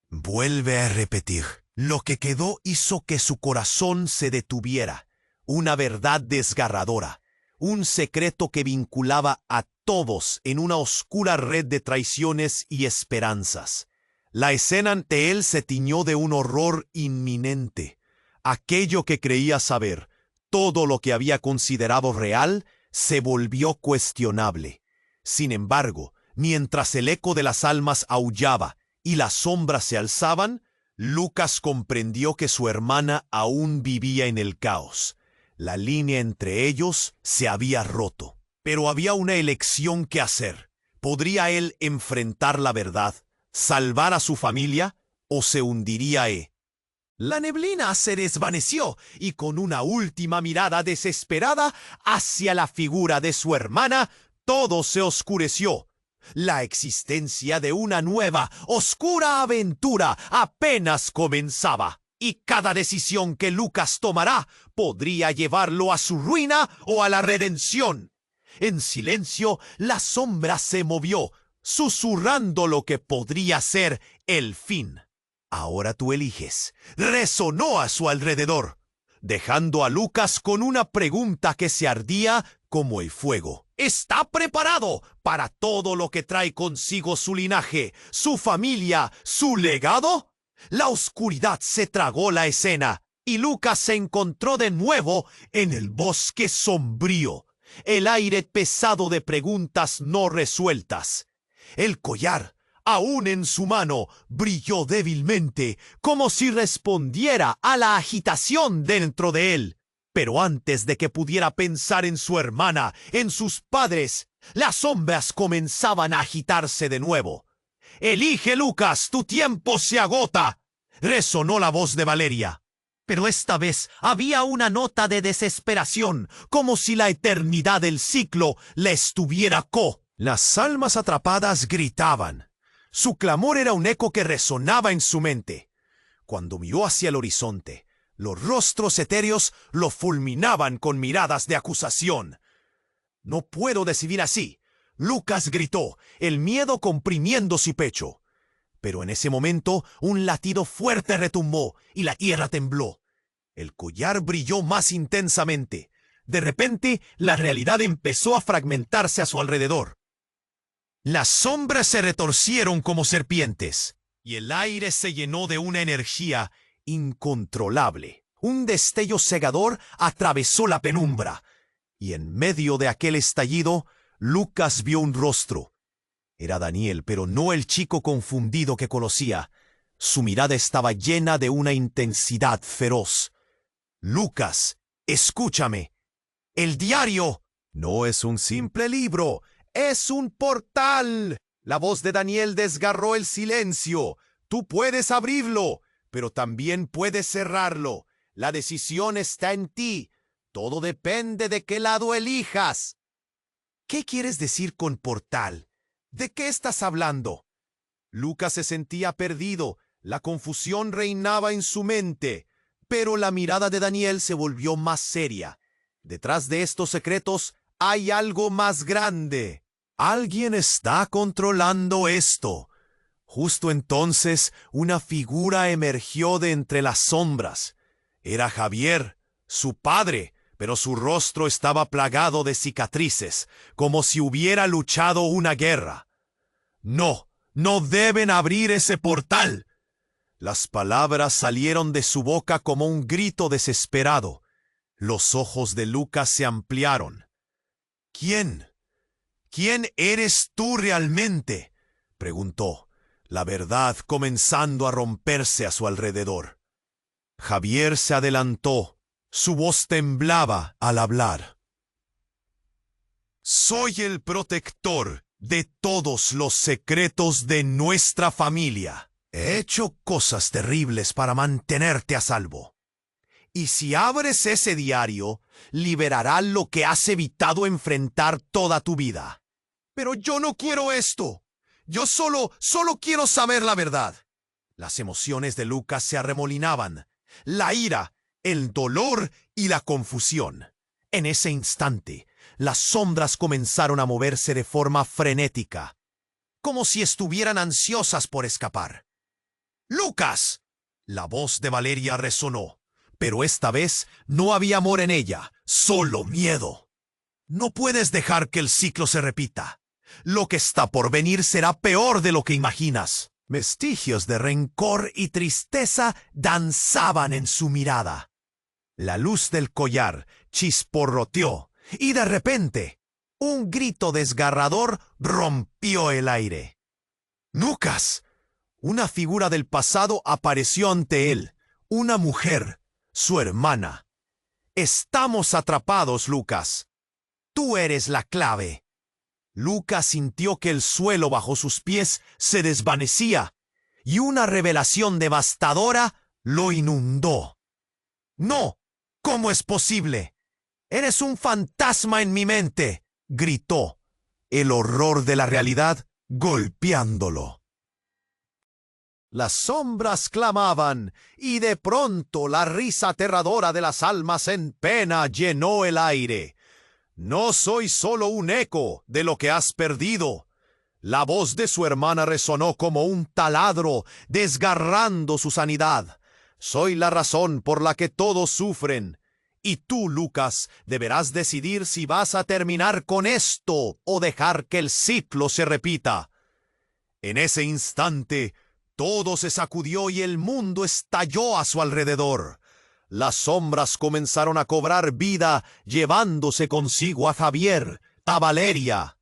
S1: vuelve a repetir. Lo que quedó hizo que su corazón se detuviera. Una verdad desgarradora. Un secreto que vinculaba a todos en una oscura red de traiciones y esperanzas. La escena ante él se tiñó de un horror inminente. Aquello que creía saber, todo lo que había considerado real, se volvió cuestionable. Sin embargo, mientras el eco de las almas aullaba y las sombras se alzaban, Lucas comprendió que su hermana aún vivía en el caos. La línea entre ellos se había roto. Pero había una elección que hacer. ¿Podría él enfrentar la verdad, salvar a su familia, o se hundiría él? La neblina se desvaneció y con una última mirada desesperada hacia la figura de su hermana, todo se oscureció. La existencia de una nueva, oscura aventura apenas comenzaba, y cada decisión que Lucas tomará podría llevarlo a su ruina o a la redención. En silencio, la sombra se movió, susurrando lo que podría ser el fin. Ahora tú eliges. Resonó a su alrededor, dejando a Lucas con una pregunta que se ardía como el fuego. ¿Está preparado para todo lo que trae consigo su linaje, su familia, su legado? La oscuridad se tragó la escena y Lucas se encontró de nuevo en el bosque sombrío, el aire pesado de preguntas no resueltas. El collar, aún en su mano, brilló débilmente, como si respondiera a la agitación dentro de él. Pero antes de que pudiera pensar en su hermana, en sus padres, las sombras comenzaban a agitarse de nuevo. «Elige, Lucas, tu tiempo se agota», resonó la voz de Valeria. Pero esta vez había una nota de desesperación, como si la eternidad del ciclo le estuviera Las almas atrapadas gritaban. Su clamor era un eco que resonaba en su mente. Cuando miró hacia el horizonte, los rostros etéreos lo fulminaban con miradas de acusación. «No puedo decidir así», Lucas gritó, el miedo comprimiendo su pecho. Pero en ese momento un latido fuerte retumbó y la tierra tembló. El collar brilló más intensamente. De repente, la realidad empezó a fragmentarse a su alrededor. Las sombras se retorcieron como serpientes, y el aire se llenó de una energía incontrolable. Un destello cegador atravesó la penumbra, y en medio de aquel estallido, Lucas vio un rostro. Era Daniel, pero no el chico confundido que conocía. Su mirada estaba llena de una intensidad feroz. «Lucas, escúchame. El diario no es un simple libro, es un portal». La voz de Daniel desgarró el silencio. «Tú puedes abrirlo, pero también puedes cerrarlo. La decisión está en ti. Todo depende de qué lado elijas». «¿Qué quieres decir con portal? ¿De qué estás hablando?» Lucas se sentía perdido. La confusión reinaba en su mente. Pero la mirada de Daniel se volvió más seria. Detrás de estos secretos hay algo más grande. Alguien está controlando esto. Justo entonces, una figura emergió de entre las sombras. Era Javier, su padre, pero su rostro estaba plagado de cicatrices, como si hubiera luchado una guerra. «No, no deben abrir ese portal». Las palabras salieron de su boca como un grito desesperado. Los ojos de Lucas se ampliaron. «¿Quién? ¿Quién eres tú realmente?», preguntó, la verdad comenzando a romperse a su alrededor. Javier se adelantó. Su voz temblaba al hablar. «Soy el protector de todos los secretos de nuestra familia. He hecho cosas terribles para mantenerte a salvo. Y si abres ese diario, liberará lo que has evitado enfrentar toda tu vida». «Pero yo no quiero esto. Yo solo quiero saber la verdad». Las emociones de Lucas se arremolinaban. la ira, el dolor y la confusión. En ese instante, las sombras comenzaron a moverse de forma frenética, como si estuvieran ansiosas por escapar. ¡Lucas! La voz de Valeria resonó, pero esta vez no había amor en ella, solo miedo. No puedes dejar que el ciclo se repita. Lo que está por venir será peor de lo que imaginas. Vestigios de rencor y tristeza danzaban en su mirada. La luz del collar chisporroteó y de repente un grito desgarrador rompió el aire. ¡Lucas! Una figura del pasado apareció ante él, una mujer, su hermana. Estamos atrapados, Lucas. Tú eres la clave. Lucas sintió que el suelo bajo sus pies se desvanecía y una revelación devastadora lo inundó. ¡No! ¿Cómo es posible? ¡Eres un fantasma en mi mente!, gritó, el horror de la realidad golpeándolo. Las sombras clamaban, y de pronto la risa aterradora de las almas en pena llenó el aire. No soy solo un eco de lo que has perdido. La voz de su hermana resonó como un taladro, desgarrando su sanidad. Soy la razón por la que todos sufren. Y tú, Lucas, deberás decidir si vas a terminar con esto o dejar que el ciclo se repita. En ese instante, todo se sacudió y el mundo estalló a su alrededor. Las sombras comenzaron a cobrar vida, llevándose consigo a Javier, a Valeria,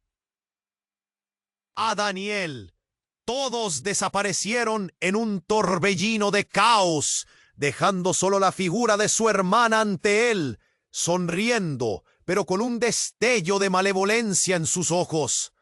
S1: a Daniel. Todos desaparecieron en un torbellino de caos, dejando solo la figura de su hermana ante él, sonriendo, pero con un destello de malevolencia en sus ojos.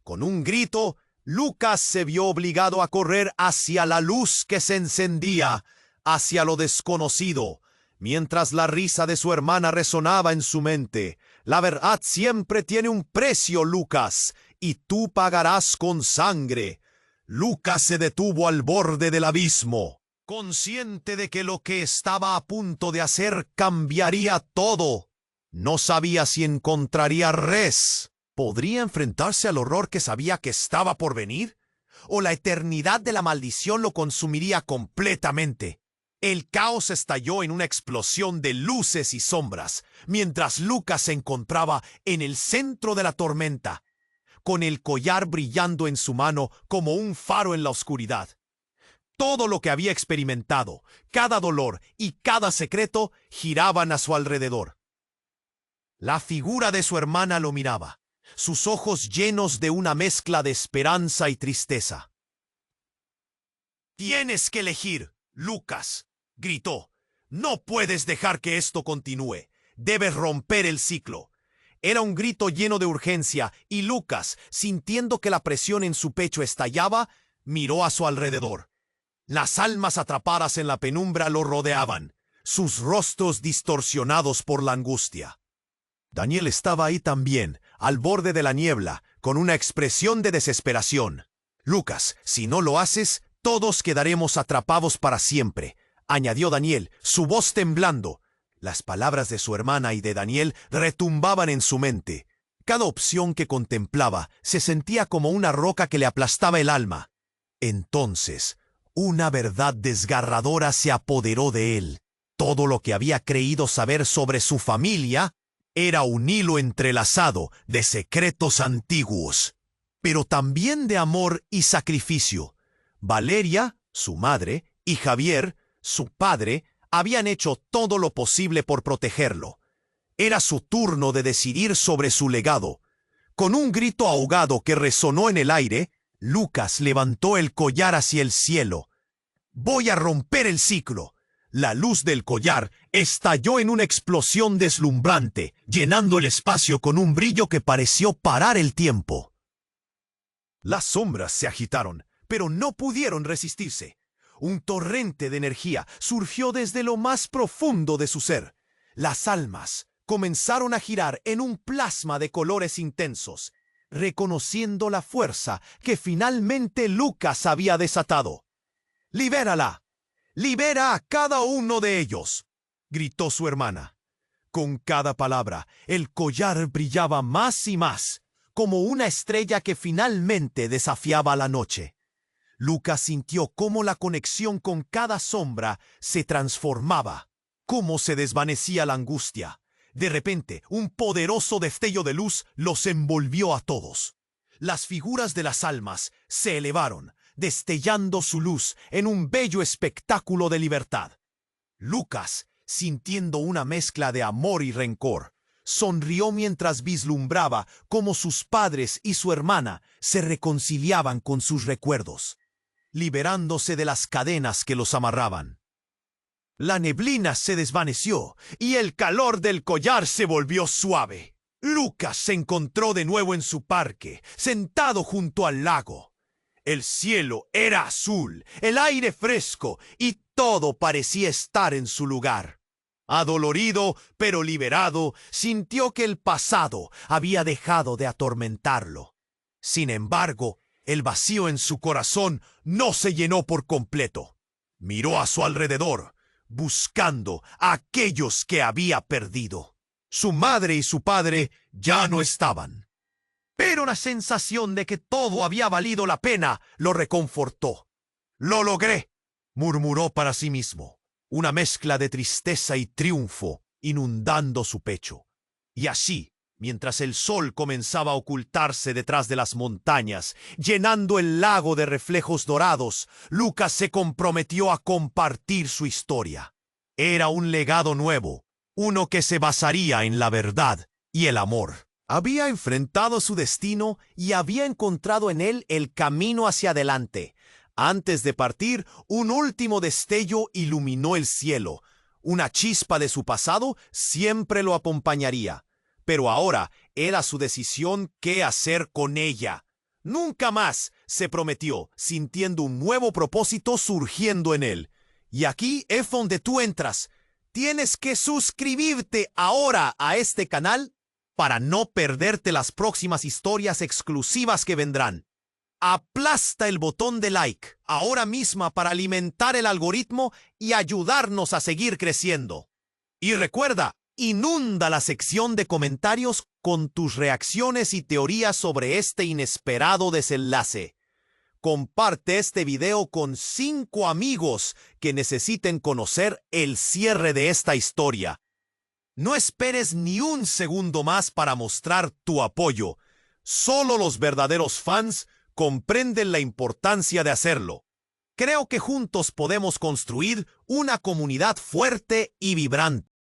S1: Con un grito, Lucas se vio obligado a correr hacia la luz que se encendía, hacia lo desconocido, mientras la risa de su hermana resonaba en su mente. La verdad siempre tiene un precio, Lucas, y tú pagarás con sangre. Lucas se detuvo al borde del abismo, consciente de que lo que estaba a punto de hacer cambiaría todo. No sabía si encontraría res. ¿Podría enfrentarse al horror que sabía que estaba por venir? ¿O la eternidad de la maldición lo consumiría completamente? El caos estalló en una explosión de luces y sombras, mientras Lucas se encontraba en el centro de la tormenta, con el collar brillando en su mano como un faro en la oscuridad. Todo lo que había experimentado, cada dolor y cada secreto giraban a su alrededor. La figura de su hermana lo miraba, sus ojos llenos de una mezcla de esperanza y tristeza. «Tienes que elegir, Lucas», gritó. «No puedes dejar que esto continúe. Debes romper el ciclo». Era un grito lleno de urgencia, y Lucas, sintiendo que la presión en su pecho estallaba, miró a su alrededor. Las almas atrapadas en la penumbra lo rodeaban, sus rostros distorsionados por la angustia. Daniel estaba ahí también, al borde de la niebla, con una expresión de desesperación. «Lucas, si no lo haces, todos quedaremos atrapados para siempre», añadió Daniel, su voz temblando. Las palabras de su hermana y de Daniel retumbaban en su mente. Cada opción que contemplaba se sentía como una roca que le aplastaba el alma. Entonces, una verdad desgarradora se apoderó de él. Todo lo que había creído saber sobre su familia era un hilo entrelazado de secretos antiguos, pero también de amor y sacrificio. Valeria, su madre, y Javier, su padre, habían hecho todo lo posible por protegerlo. Era su turno de decidir sobre su legado. Con un grito ahogado que resonó en el aire, Lucas levantó el collar hacia el cielo. «Voy a romper el ciclo». La luz del collar estalló en una explosión deslumbrante, llenando el espacio con un brillo que pareció parar el tiempo. Las sombras se agitaron, pero no pudieron resistirse. Un torrente de energía surgió desde lo más profundo de su ser. Las almas comenzaron a girar en un plasma de colores intensos, reconociendo la fuerza que finalmente Lucas había desatado. «¡Libérala!». «Libera a cada uno de ellos», gritó su hermana. Con cada palabra, el collar brillaba más y más, como una estrella que finalmente desafiaba la noche. Lucas sintió cómo la conexión con cada sombra se transformaba, cómo se desvanecía la angustia. De repente, un poderoso destello de luz los envolvió a todos. Las figuras de las almas se elevaron, destellando su luz en un bello espectáculo de libertad. Lucas, sintiendo una mezcla de amor y rencor, sonrió mientras vislumbraba cómo sus padres y su hermana se reconciliaban con sus recuerdos, liberándose de las cadenas que los amarraban. La neblina se desvaneció y el calor del collar se volvió suave. Lucas se encontró de nuevo en su parque, sentado junto al lago. El cielo era azul, el aire fresco y todo parecía estar en su lugar. Adolorido, pero liberado, sintió que el pasado había dejado de atormentarlo. Sin embargo, el vacío en su corazón no se llenó por completo. Miró a su alrededor, buscando a aquellos que había perdido. Su madre y su padre ya no estaban. Pero la sensación de que todo había valido la pena lo reconfortó. «Lo logré», murmuró para sí mismo, una mezcla de tristeza y triunfo inundando su pecho. Y así, mientras el sol comenzaba a ocultarse detrás de las montañas, llenando el lago de reflejos dorados, Lucas se comprometió a compartir su historia. Era un legado nuevo, uno que se basaría en la verdad y el amor. Había enfrentado su destino y había encontrado en él el camino hacia adelante. Antes de partir, un último destello iluminó el cielo. Una chispa de su pasado siempre lo acompañaría. Pero ahora era su decisión qué hacer con ella. Nunca más, se prometió, sintiendo un nuevo propósito surgiendo en él. Y aquí es donde tú entras. Tienes que suscribirte ahora a este canal para no perderte las próximas historias exclusivas que vendrán. Aplasta el botón de like ahora mismo para alimentar el algoritmo y ayudarnos a seguir creciendo. Y recuerda, inunda la sección de comentarios con tus reacciones y teorías sobre este inesperado desenlace. Comparte este video con 5 amigos que necesiten conocer el cierre de esta historia. No esperes ni un segundo más para mostrar tu apoyo. Solo los verdaderos fans comprenden la importancia de hacerlo. Creo que juntos podemos construir una comunidad fuerte y vibrante.